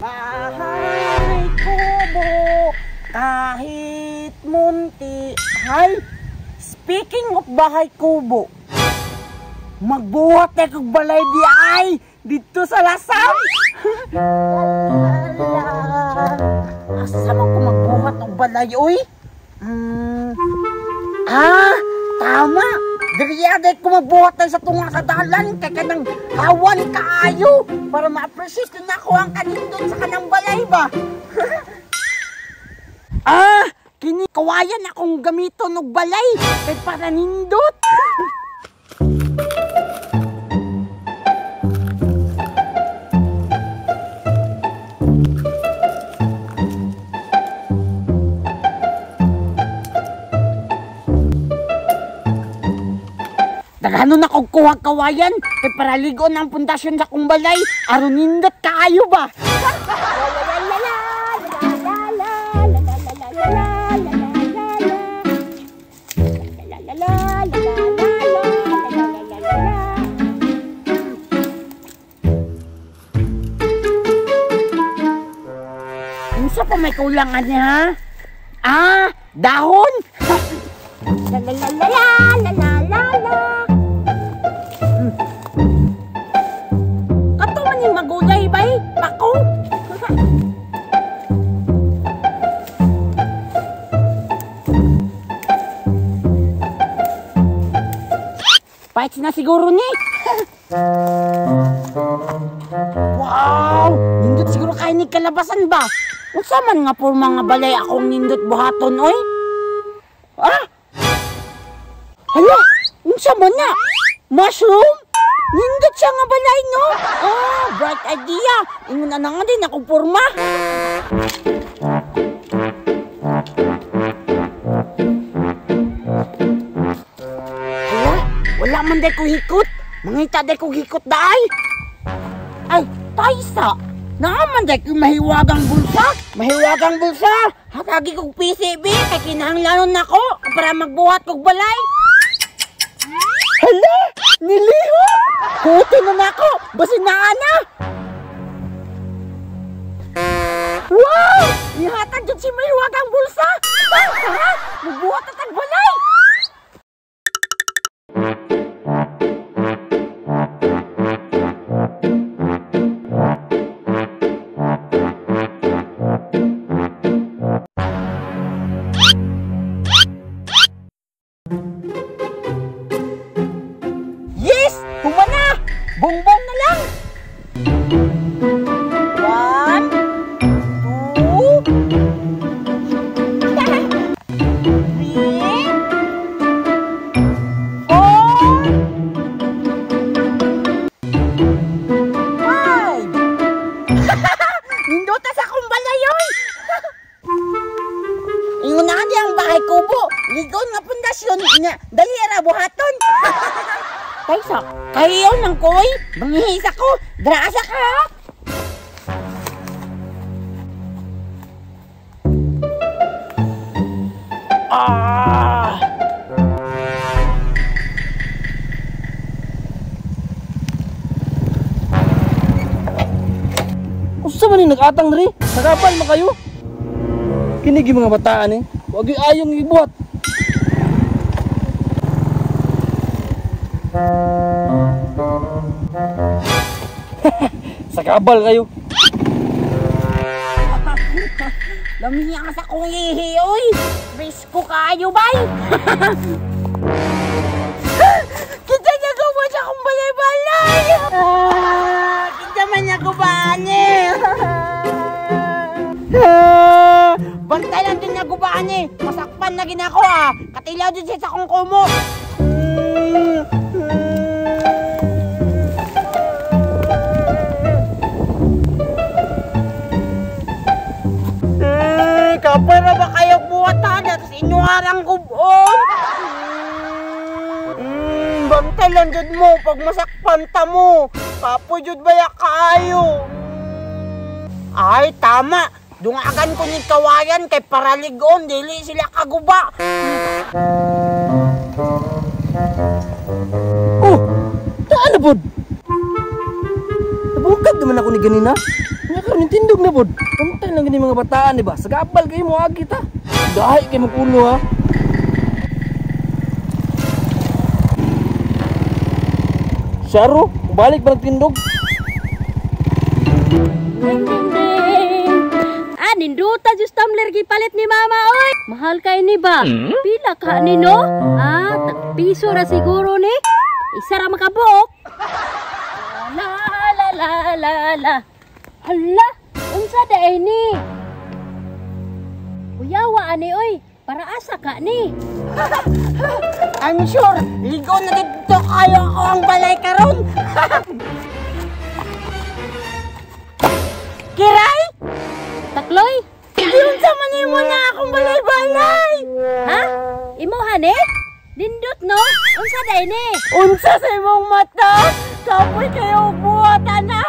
Bahay kubo, kahit munti. Hay, speaking of bahay kubo, magbuhat na kong balay di ay dito sa Lasam. Asa man ko magbuhat ng balay, uy? Tama. Diriyaday ko magbuhat na sa tunga kadalan kay kanang hawan kaayo para ma-appreciate na ako ang kanindot sa kanang balay ba. Kini kawayan akong gamiton og balay kay para nindot. Daghanon na kong kuha kawayan kay para ligon ang pundasyon sa kong balay aron nindot kaayo ba. Unsa pa may kulangan niya ha? Dahon. Kato man yung magulay bay, pako. Pahit na siguro ni. Wow! Nindot siguro kayo ni kalabasan ba? Unsa man nga po mga balay akong nindot buhaton, oy? Hala! Unsa man na? Mushroom? Nindot siya nga balay, no? Bright idea! Ingon na nga din akong porma. Wala man day ko hikot. Mangita day ko hikot daay. Ay, Taysa. Naaman day ko mahiwagang bulsa. Mahiwagang bulsa. Hatagi kong PCB. Kay kinahanglanon nako para magbuhat kong balay. Hala! Niliho! Kuto na nako. Basin na ana. Wow! Ihatag dyan si mahiwagang bulsa. Tara! Magbuhat at balay. Yes! Humana! Bongbong na lang! 1, 2, 3, 4, 5! Nindota sa akong balayoy! Ingon na ang bahay kubo. Ligon nga pundasyon nga dali ra buhaton. Kaysa, kayo nang koy. Mangihis ako. Draasa ka. Usa man ni nag-atang diri? Sagapal man kayo. Kini mga bataan eh. Wag yung ayong ibuhat. Sakabal kayo. Lamiya ka sa kong ihi, oy. Risko kayo, bay. Kita niya gawa siya kong balay-balay. Kita man niya gubani. Bantay lang din niya gubani. Masakpan na ginako Katilaw din siya sa kong kumo. Kapay na ba kayo buhatan at inuharang gubon? Bantay lang jud mo pag masakpan ta mo. Kapoy jud baya kaayo. Ay, tama. Dungagan ko ni kawayan kay paraligon. Dili sila kaguba. Oh! Taan na, Bod! Nabukag naman ako ni ganina. Nga karon tindog na pod. Pantay lang gini mga bataan di ba? Sagabal kayo mo agi ta. Dahay kay magulo ha. Syaro, balik ba tindog? Ninduta just tumbler gipalit ni mama oy. Mahal kay ni ba? Pila ka ni no? Piso ra siguro ni. Isa ra makabok. La la la la la. Hala, unsa daay ni? Uyawa ani oy. Para asa ka ni? I'm sure, ligo na dito kayo ako ang balay karon. Kiray? Takloy? Yun sa manimo na akong balay-balay. Ha? Imo hane? Dindot no? Unsa day ni? Unsa sa imong mata? Kapoy kayo buhatan na.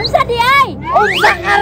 Unsa di ay? Unsa ka